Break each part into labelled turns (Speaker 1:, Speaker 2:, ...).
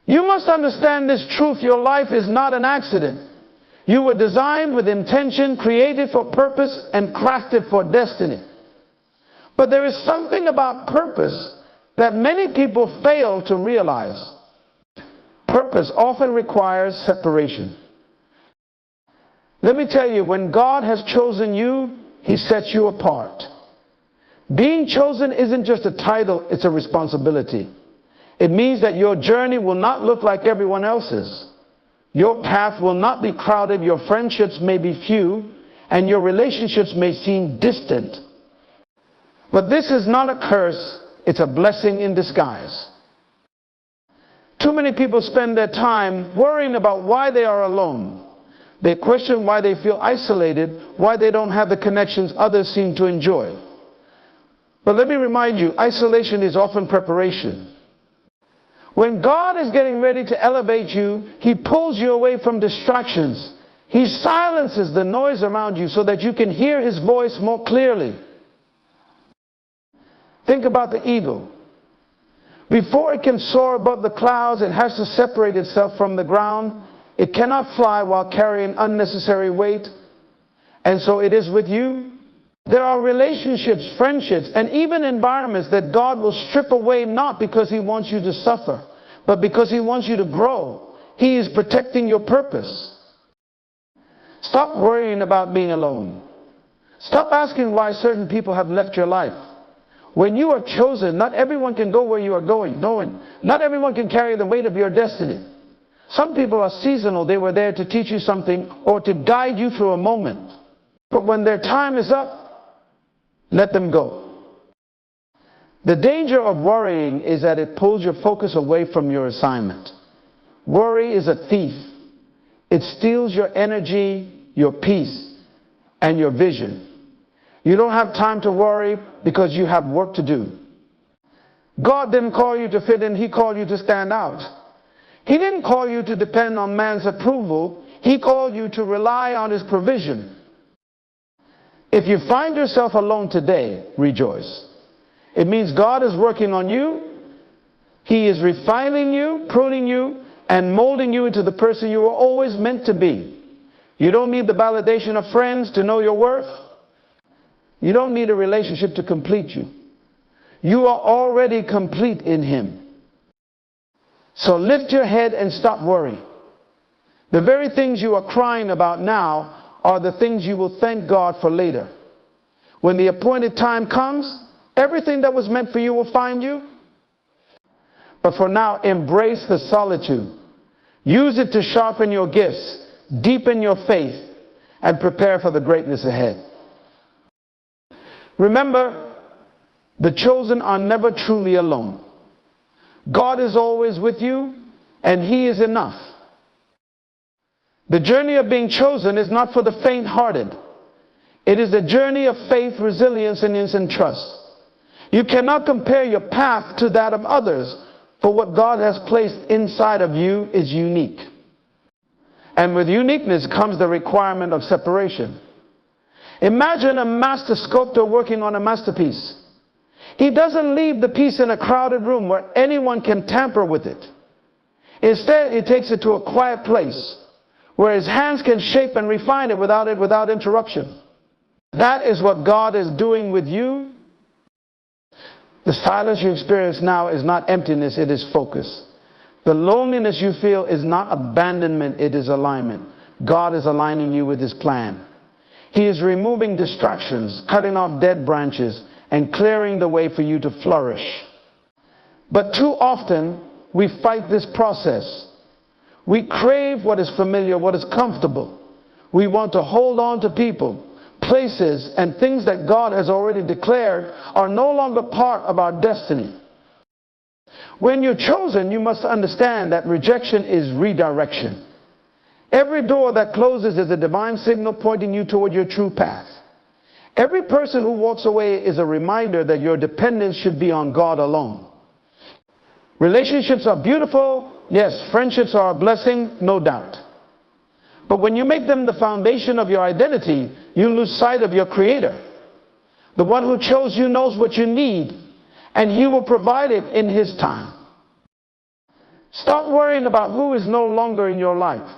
Speaker 1: You must understand this truth. Your life is not an accident. You were designed with intention, created for purpose, and crafted for destiny. But there is something about purpose that many people fail to realize. Purpose often requires separation. Let me tell you, when God has chosen you, He sets you apart. Being chosen isn't just a title, it's a responsibility. It means that your journey will not look like everyone else's. Your path will not be crowded, your friendships may be few, and your relationships may seem distant. But this is not a curse, it's a blessing in disguise. Too many people spend their time worrying about why they are alone. They question why they feel isolated, why they don't have the connections others seem to enjoy. But let me remind you, isolation is often preparation. When God is getting ready to elevate you, He pulls you away from distractions. He silences the noise around you so that you can hear His voice more clearly. Think about the eagle. Before it can soar above the clouds, it has to separate itself from the ground. It cannot fly while carrying unnecessary weight. And so it is with you. There are relationships, friendships, and even environments that God will strip away, not because He wants you to suffer, but because He wants you to grow. He is protecting your purpose. Stop worrying about being alone. Stop asking why certain people have left your life. When you are chosen, not everyone can go where you are going. Not everyone can carry the weight of your destiny. Some people are seasonal. They were there to teach you something or to guide you through a moment. But when their time is up, let them go. The danger of worrying is that it pulls your focus away from your assignment. Worry is a thief. It steals your energy, your peace, and your vision. You don't have time to worry because you have work to do. God didn't call you to fit in, He called you to stand out. He didn't call you to depend on man's approval. He called you to rely on His provision. If you find yourself alone today, rejoice. It means God is working on you. He is refining you, pruning you, and molding you into the person you were always meant to be. You don't need the validation of friends to know your worth. You don't need a relationship to complete you. You are already complete in Him. So lift your head and stop worrying. The very things you are crying about now are the things you will thank God for later. When the appointed time comes, everything that was meant for you will find you. But for now, embrace the solitude. Use it to sharpen your gifts, deepen your faith, and prepare for the greatness ahead. Remember, the chosen are never truly alone. God is always with you, and He is enough. The journey of being chosen is not for the faint-hearted. It is a journey of faith, resilience, and instant trust. You cannot compare your path to that of others, for what God has placed inside of you is unique. And with uniqueness comes the requirement of separation. Imagine a master sculptor working on a masterpiece. He doesn't leave the piece in a crowded room where anyone can tamper with it. Instead, he takes it to a quiet place where his hands can shape and refine it without interruption. That is what God is doing with you. The silence you experience now is not emptiness, it is focus. The loneliness you feel is not abandonment, it is alignment. God is aligning you with His plan. He is removing distractions, cutting off dead branches, and clearing the way for you to flourish. But too often, we fight this process. We crave what is familiar, what is comfortable. We want to hold on to people, places, and things that God has already declared are no longer part of our destiny. When you're chosen, you must understand that rejection is redirection. Every door that closes is a divine signal pointing you toward your true path. Every person who walks away is a reminder that your dependence should be on God alone. Relationships are beautiful. Yes, friendships are a blessing, no doubt. But when you make them the foundation of your identity, you lose sight of your Creator. The one who chose you knows what you need, and He will provide it in His time. Stop worrying about who is no longer in your life.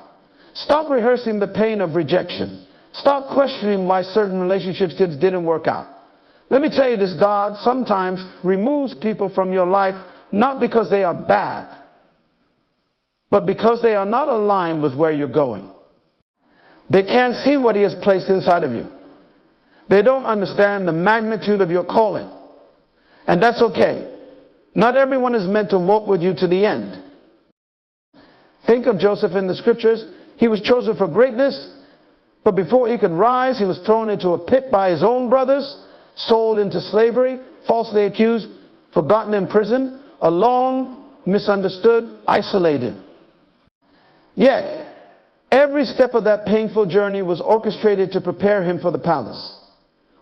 Speaker 1: Stop rehearsing the pain of rejection. Stop questioning why certain relationships didn't work out. Let me tell you this, God sometimes removes people from your life not because they are bad, but because they are not aligned with where you're going. They can't see what He has placed inside of you. They don't understand the magnitude of your calling. And that's okay. Not everyone is meant to walk with you to the end. Think of Joseph in the scriptures. He was chosen for greatness, but before he could rise, he was thrown into a pit by his own brothers, sold into slavery, falsely accused, forgotten in prison, alone, misunderstood, isolated. Yet, every step of that painful journey was orchestrated to prepare him for the palace.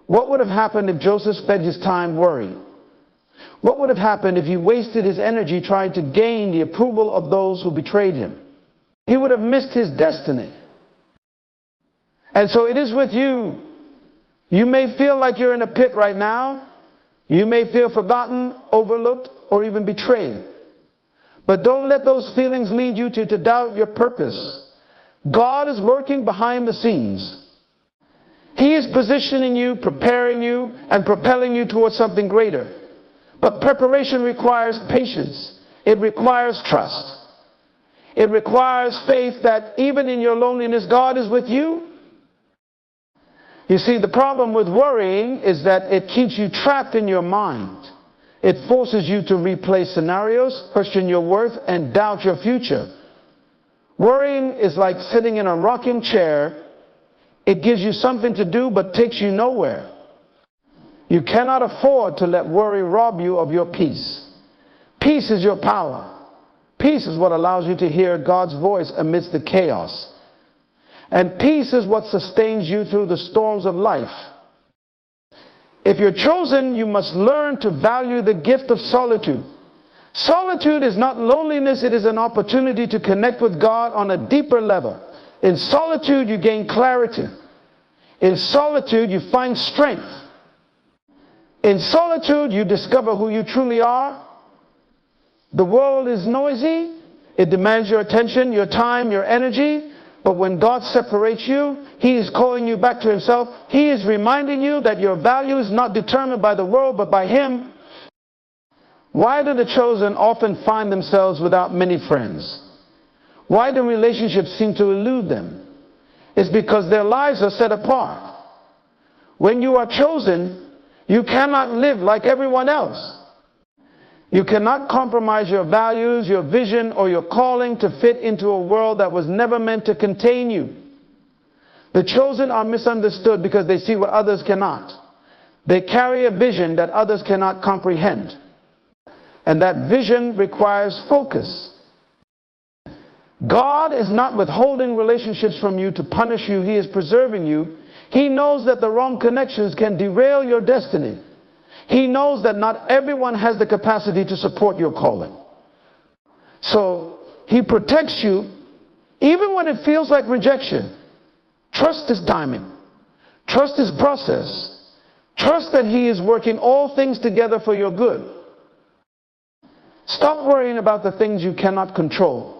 Speaker 1: What would have happened if Joseph spent his time worrying? What would have happened if he wasted his energy trying to gain the approval of those who betrayed him? He would have missed his destiny. And so it is with you. You may feel like you're in a pit right now. You may feel forgotten, overlooked, or even betrayed. But don't let those feelings lead you to doubt your purpose. God is working behind the scenes. He is positioning you, preparing you, and propelling you towards something greater. But preparation requires patience. It requires trust. It requires faith that even in your loneliness, God is with you. You see, the problem with worrying is that it keeps you trapped in your mind. It forces you to replay scenarios, question your worth, and doubt your future. Worrying is like sitting in a rocking chair. It gives you something to do but takes you nowhere. You cannot afford to let worry rob you of your peace. Peace is your power. Peace is what allows you to hear God's voice amidst the chaos. And peace is what sustains you through the storms of life. If you're chosen, you must learn to value the gift of solitude. Solitude is not loneliness, it is an opportunity to connect with God on a deeper level. In solitude, you gain clarity. In solitude, you find strength. In solitude, you discover who you truly are. The world is noisy. It demands your attention, your time, your energy. But when God separates you, He is calling you back to Himself. He is reminding you that your value is not determined by the world, but by Him. Why do the chosen often find themselves without many friends? Why do relationships seem to elude them? It's because their lives are set apart. When you are chosen, you cannot live like everyone else. You cannot compromise your values, your vision, or your calling to fit into a world that was never meant to contain you. The chosen are misunderstood because they see what others cannot. They carry a vision that others cannot comprehend. And that vision requires focus. God is not withholding relationships from you to punish you. He is preserving you. He knows that the wrong connections can derail your destiny. He knows that not everyone has the capacity to support your calling. So He protects you even when it feels like rejection. Trust His timing. Trust His process. Trust that He is working all things together for your good. Stop worrying about the things you cannot control.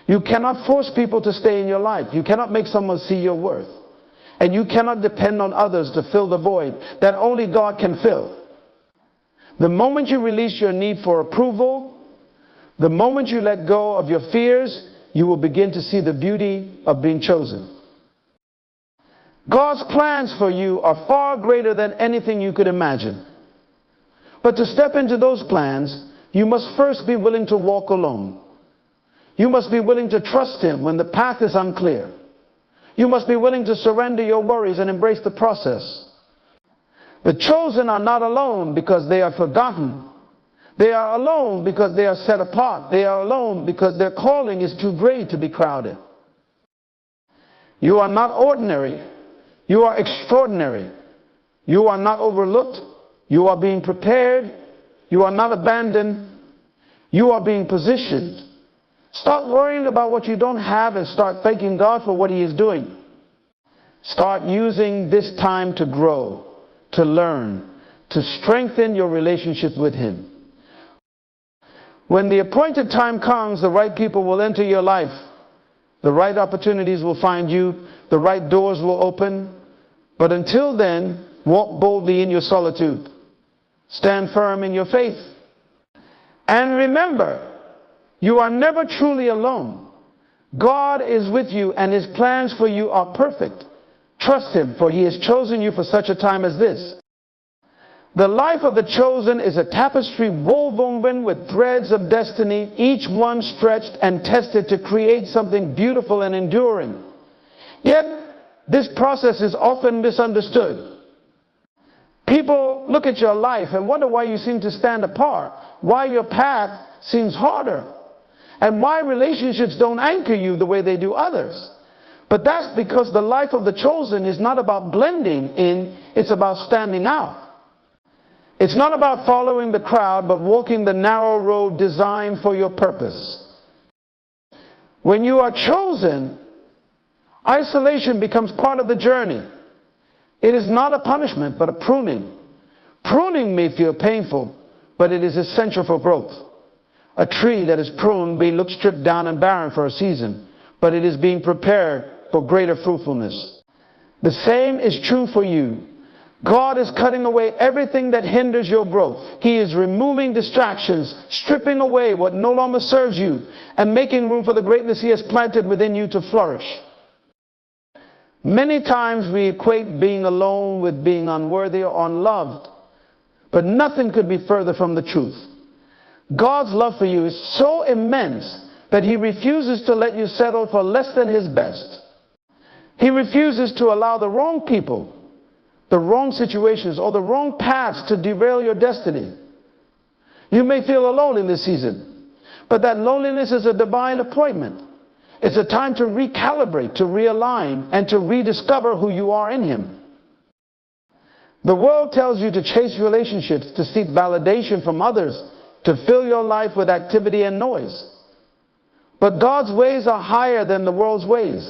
Speaker 1: You cannot force people to stay in your life. You cannot make someone see your worth. And you cannot depend on others to fill the void that only God can fill. The moment you release your need for approval, the moment you let go of your fears, you will begin to see the beauty of being chosen. God's plans for you are far greater than anything you could imagine. But to step into those plans, you must first be willing to walk alone. You must be willing to trust Him when the path is unclear. You must be willing to surrender your worries and embrace the process. The chosen are not alone because they are forgotten. They are alone because they are set apart. They are alone because their calling is too great to be crowded. You are not ordinary. You are extraordinary. You are not overlooked. You are being prepared. You are not abandoned. You are being positioned. Stop worrying about what you don't have and start thanking God for what He is doing. Start using this time to grow, to learn, to strengthen your relationship with Him. When the appointed time comes, the right people will enter your life. The right opportunities will find you. The right doors will open. But until then, walk boldly in your solitude. Stand firm in your faith. And remember, you are never truly alone. God is with you, and His plans for you are perfect. Trust Him, for He has chosen you for such a time as this. The life of the chosen is a tapestry woven with threads of destiny, each one stretched and tested to create something beautiful and enduring. Yet, this process is often misunderstood. People look at your life and wonder why you seem to stand apart, why your path seems harder, and why relationships don't anchor you the way they do others. But that's because the life of the chosen is not about blending in, it's about standing out. It's not about following the crowd, but walking the narrow road designed for your purpose. When you are chosen, isolation becomes part of the journey. It is not a punishment, but a pruning. Pruning may feel painful, but it is essential for growth. A tree that is pruned may look stripped down and barren for a season, but it is being prepared for greater fruitfulness. The same is true for you. God is cutting away everything that hinders your growth. He is removing distractions, stripping away what no longer serves you, and making room for the greatness He has planted within you to flourish. Many times we equate being alone with being unworthy or unloved, but nothing could be further from the truth. God's love for you is so immense that He refuses to let you settle for less than His best. He refuses to allow the wrong people, the wrong situations, or the wrong paths to derail your destiny. You may feel alone in this season, but that loneliness is a divine appointment. It's a time to recalibrate, to realign, and to rediscover who you are in Him. The world tells you to chase relationships, to seek validation from others, to fill your life with activity and noise. But God's ways are higher than the world's ways.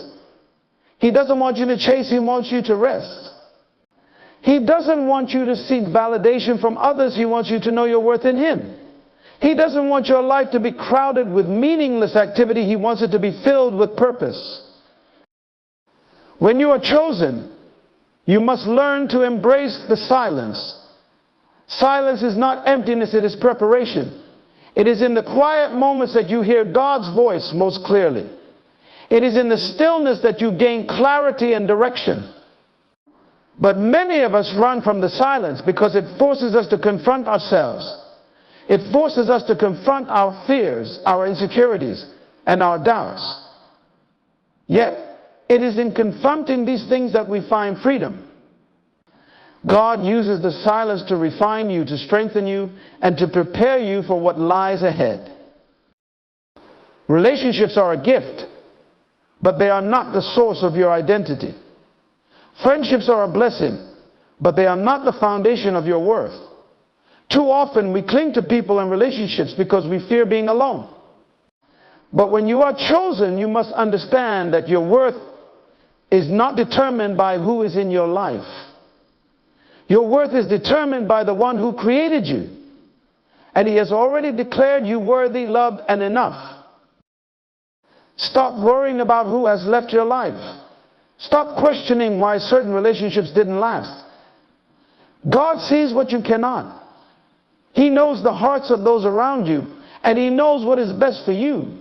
Speaker 1: He doesn't want you to chase, He wants you to rest. He doesn't want you to seek validation from others. He wants you to know your worth in Him. He doesn't want your life to be crowded with meaningless activity. He wants it to be filled with purpose. When you are chosen, you must learn to embrace the silence. Silence is not emptiness, it is preparation. It is in the quiet moments that you hear God's voice most clearly. It is in the stillness that you gain clarity and direction. But many of us run from the silence because it forces us to confront ourselves. It forces us to confront our fears, our insecurities, and our doubts. Yet, it is in confronting these things that we find freedom. God uses the silence to refine you, to strengthen you, and to prepare you for what lies ahead. Relationships are a gift, but they are not the source of your identity. Friendships are a blessing, but they are not the foundation of your worth. Too often we cling to people and relationships because we fear being alone. But when you are chosen, you must understand that your worth is not determined by who is in your life. Your worth is determined by the one who created you. And He has already declared you worthy, loved, and enough. Stop worrying about who has left your life. Stop questioning why certain relationships didn't last. God sees what you cannot. He knows the hearts of those around you, and He knows what is best for you.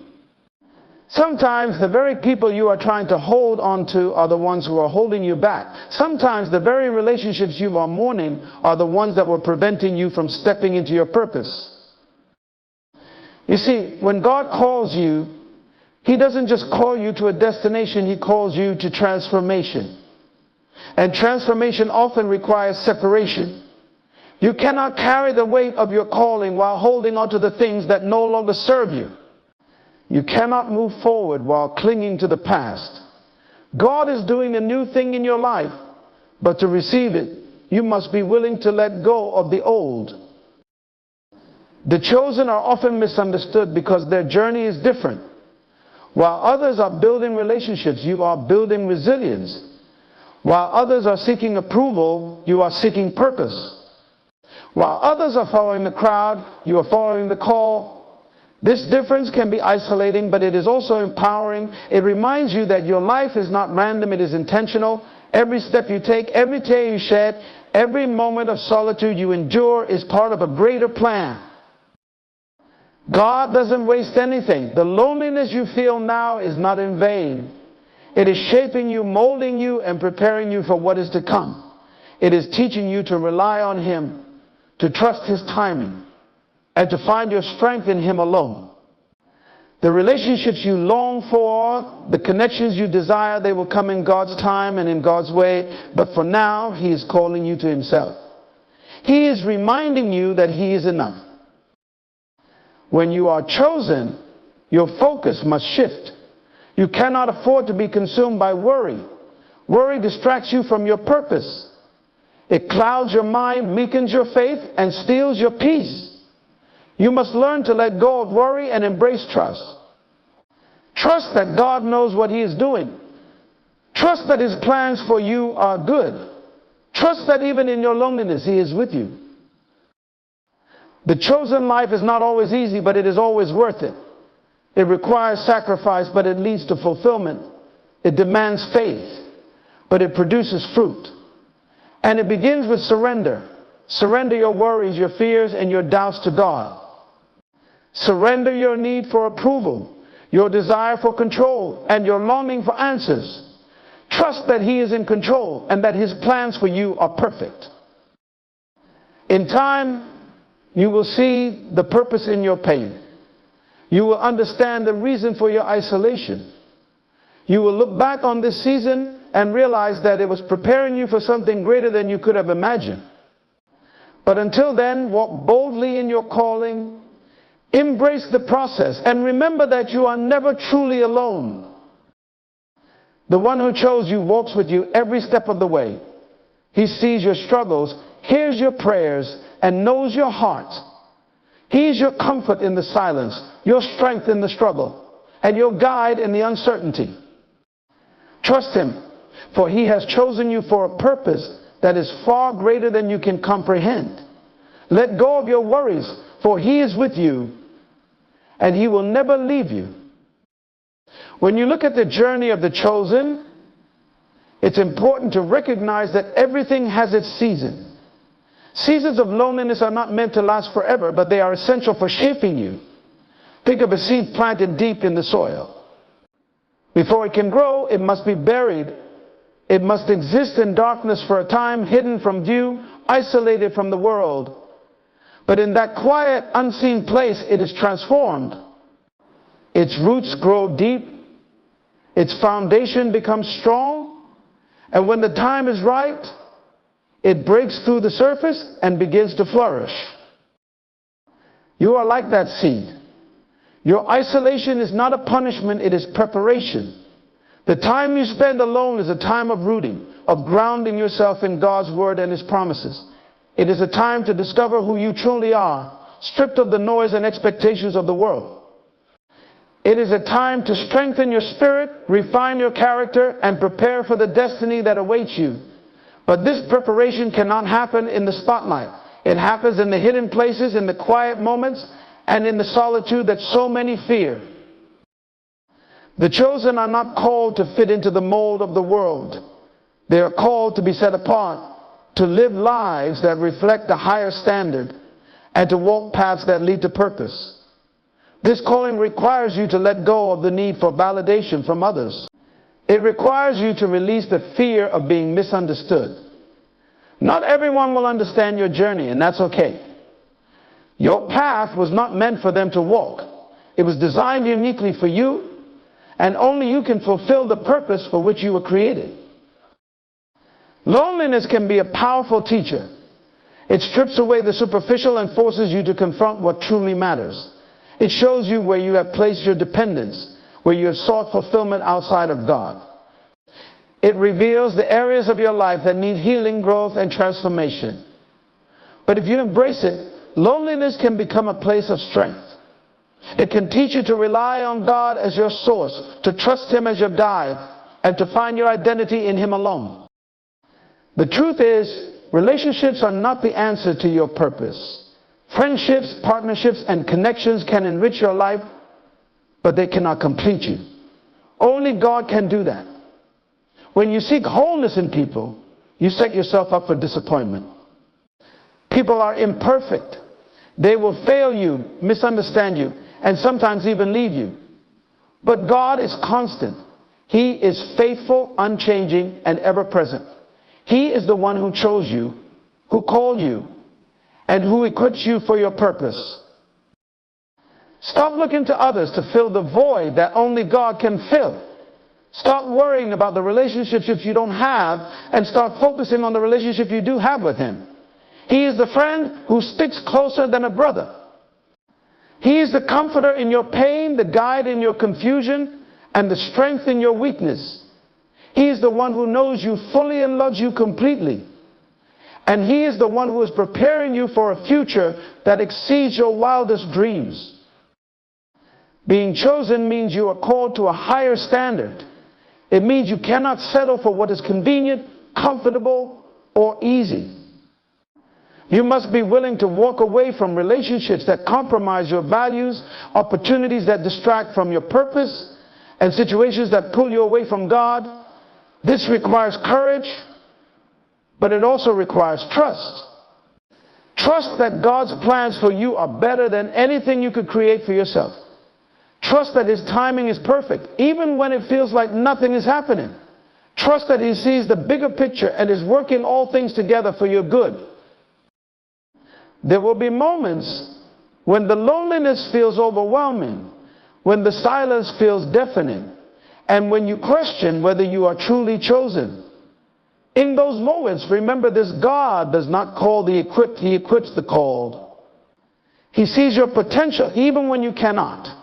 Speaker 1: Sometimes the very people you are trying to hold on to are the ones who are holding you back. Sometimes the very relationships you are mourning are the ones that were preventing you from stepping into your purpose. You see, when God calls you, He doesn't just call you to a destination, He calls you to transformation. And transformation often requires separation. You cannot carry the weight of your calling while holding on to the things that no longer serve you. You cannot move forward while clinging to the past. God is doing a new thing in your life, but to receive it, you must be willing to let go of the old. The chosen are often misunderstood because their journey is different. While others are building relationships, you are building resilience. While others are seeking approval, you are seeking purpose. While others are following the crowd, you are following the call. This difference can be isolating, but it is also empowering. It reminds you that your life is not random, it is intentional. Every step you take, every tear you shed, every moment of solitude you endure is part of a greater plan. God doesn't waste anything. The loneliness you feel now is not in vain. It is shaping you, molding you, and preparing you for what is to come. It is teaching you to rely on Him, to trust His timing, and to find your strength in Him alone. The relationships you long for, the connections you desire, they will come in God's time and in God's way. But for now, He is calling you to Himself. He is reminding you that He is enough. When you are chosen, your focus must shift. You cannot afford to be consumed by worry. Worry distracts you from your purpose. It clouds your mind, weakens your faith, and steals your peace. You must learn to let go of worry and embrace trust. Trust that God knows what He is doing. Trust that His plans for you are good. Trust that even in your loneliness, He is with you. The chosen life is not always easy, but it is always worth it. It requires sacrifice, but it leads to fulfillment. It demands faith, but it produces fruit. And it begins with surrender. Surrender your worries, your fears, and your doubts to God. Surrender your need for approval, your desire for control, and your longing for answers. Trust that He is in control and that His plans for you are perfect. In time, you will see the purpose in your pain. You will understand the reason for your isolation. You will look back on this season and realize that it was preparing you for something greater than you could have imagined. But until then, walk boldly in your calling. Embrace the process and remember that you are never truly alone. The one who chose you walks with you every step of the way. He sees your struggles, hears your prayers, and knows your heart. He is your comfort in the silence, your strength in the struggle, and your guide in the uncertainty. Trust Him, for He has chosen you for a purpose that is far greater than you can comprehend. Let go of your worries, for He is with you, and He will never leave you. When you look at the journey of the chosen, it's important to recognize that everything has its season. Seasons of loneliness are not meant to last forever, but they are essential for shaping you. Think of a seed planted deep in the soil. Before it can grow, it must be buried. It must exist in darkness for a time, hidden from view, isolated from the world. But in that quiet, unseen place, it is transformed. Its roots grow deep. Its foundation becomes strong. And when the time is right, it breaks through the surface and begins to flourish. You are like that seed. Your isolation is not a punishment, it is preparation. The time you spend alone is a time of rooting, of grounding yourself in God's word and His promises. It is a time to discover who you truly are, stripped of the noise and expectations of the world. It is a time to strengthen your spirit, refine your character, and prepare for the destiny that awaits you. But this preparation cannot happen in the spotlight. It happens in the hidden places, in the quiet moments, and in the solitude that so many fear. The chosen are not called to fit into the mold of the world. They are called to be set apart, to live lives that reflect a higher standard, and to walk paths that lead to purpose. This calling requires you to let go of the need for validation from others. It requires you to release the fear of being misunderstood. Not everyone will understand your journey, and that's okay. Your path was not meant for them to walk. It was designed uniquely for you, and only you can fulfill the purpose for which you were created. Loneliness can be a powerful teacher. It strips away the superficial and forces you to confront what truly matters. It shows you where you have placed your dependence, where you have sought fulfillment outside of God. It reveals the areas of your life that need healing, growth, and transformation. But if you embrace it, loneliness can become a place of strength. It can teach you to rely on God as your source, to trust Him as your guide, and to find your identity in Him alone. The truth is, relationships are not the answer to your purpose. Friendships, partnerships, and connections can enrich your life, but they cannot complete you. Only God can do that. When you seek wholeness in people, you set yourself up for disappointment. People are imperfect. They will fail you, misunderstand you, and sometimes even leave you. But God is constant. He is faithful, unchanging, and ever present. He is the one who chose you, who called you, and who equips you for your purpose. Stop looking to others to fill the void that only God can fill. Stop worrying about the relationships you don't have and start focusing on the relationship you do have with Him. He is the friend who sticks closer than a brother. He is the comforter in your pain, the guide in your confusion, and the strength in your weakness. He is the one who knows you fully and loves you completely. And He is the one who is preparing you for a future that exceeds your wildest dreams. Being chosen means you are called to a higher standard. It means you cannot settle for what is convenient, comfortable, or easy. You must be willing to walk away from relationships that compromise your values, opportunities that distract from your purpose, and situations that pull you away from God. This requires courage, but it also requires trust. Trust that God's plans for you are better than anything you could create for yourself. Trust that His timing is perfect, even when it feels like nothing is happening. Trust that He sees the bigger picture and is working all things together for your good. There will be moments when the loneliness feels overwhelming, when the silence feels deafening, and when you question whether you are truly chosen. In those moments, remember this: God does not call the equipped, He equips the called. He sees your potential even when you cannot.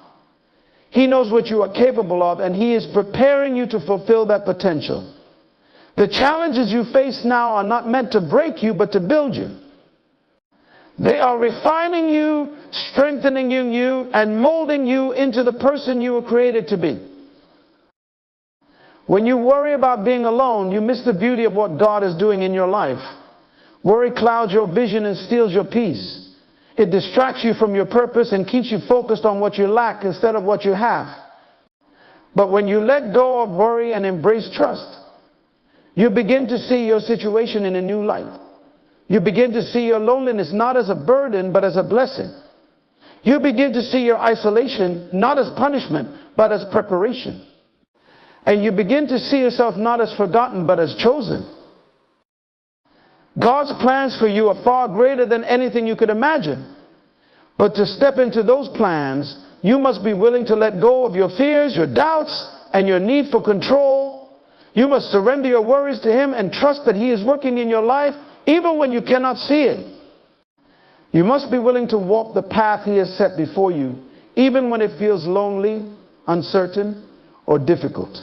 Speaker 1: He knows what you are capable of, and He is preparing you to fulfill that potential. The challenges you face now are not meant to break you, but to build you. They are refining you, strengthening you, and molding you into the person you were created to be. When you worry about being alone, you miss the beauty of what God is doing in your life. Worry clouds your vision and steals your peace. It distracts you from your purpose and keeps you focused on what you lack instead of what you have. But when you let go of worry and embrace trust, you begin to see your situation in a new light. You begin to see your loneliness not as a burden, but as a blessing. You begin to see your isolation not as punishment, but as preparation. And you begin to see yourself not as forgotten, but as chosen. God's plans for you are far greater than anything you could imagine. But to step into those plans, you must be willing to let go of your fears, your doubts, and your need for control. You must surrender your worries to Him and trust that He is working in your life even when you cannot see it. You must be willing to walk the path He has set before you, even when it feels lonely, uncertain, or difficult.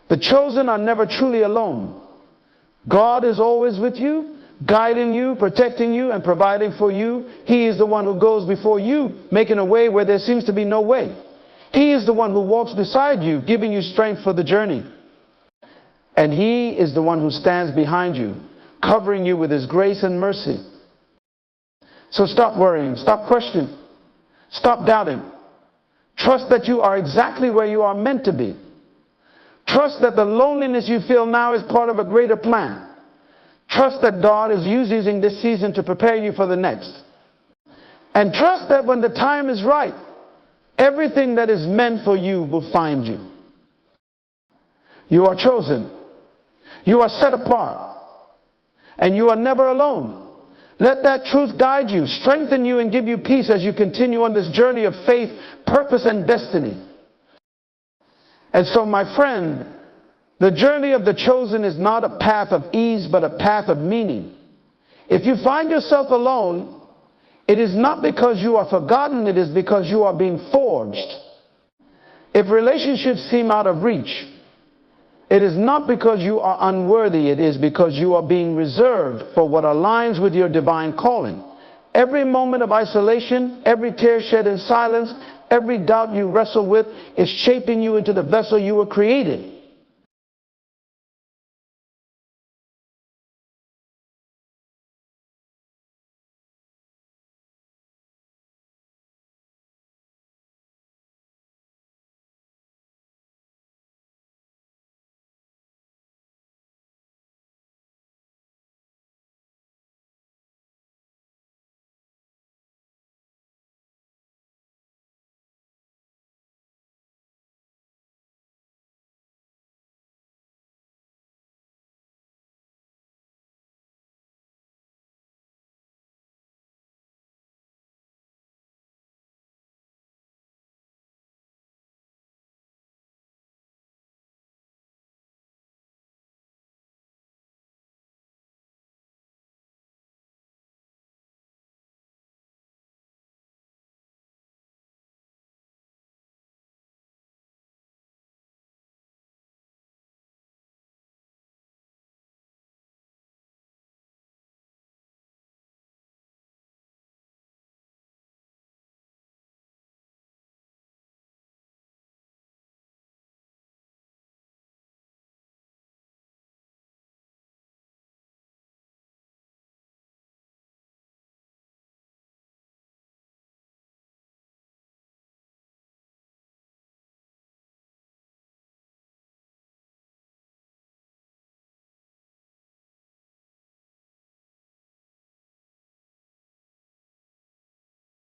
Speaker 1: The chosen are never truly alone. God is always with you, guiding you, protecting you, and providing for you. He is the one who goes before you, making a way where there seems to be no way. He is the one who walks beside you, giving you strength for the journey. And He is the one who stands behind you, covering you with His grace and mercy. So stop worrying, stop questioning, stop doubting. Trust that you are exactly where you are meant to be. Trust that the loneliness you feel now is part of a greater plan. Trust that God is using this season to prepare you for the next. And trust that when the time is right, everything that is meant for you will find you. You are chosen. You are set apart. And you are never alone. Let that truth guide you, strengthen you, and give you peace as you continue on this journey of faith, purpose, and destiny. And so, my friend, the journey of the chosen is not a path of ease, but a path of meaning. If you find yourself alone, it is not because you are forgotten, it is because you are being forged. If relationships seem out of reach, it is not because you are unworthy, it is because you are being reserved for what aligns with your divine calling. Every moment of isolation, every tear shed in silence, every doubt you wrestle with is shaping you into the vessel you were created.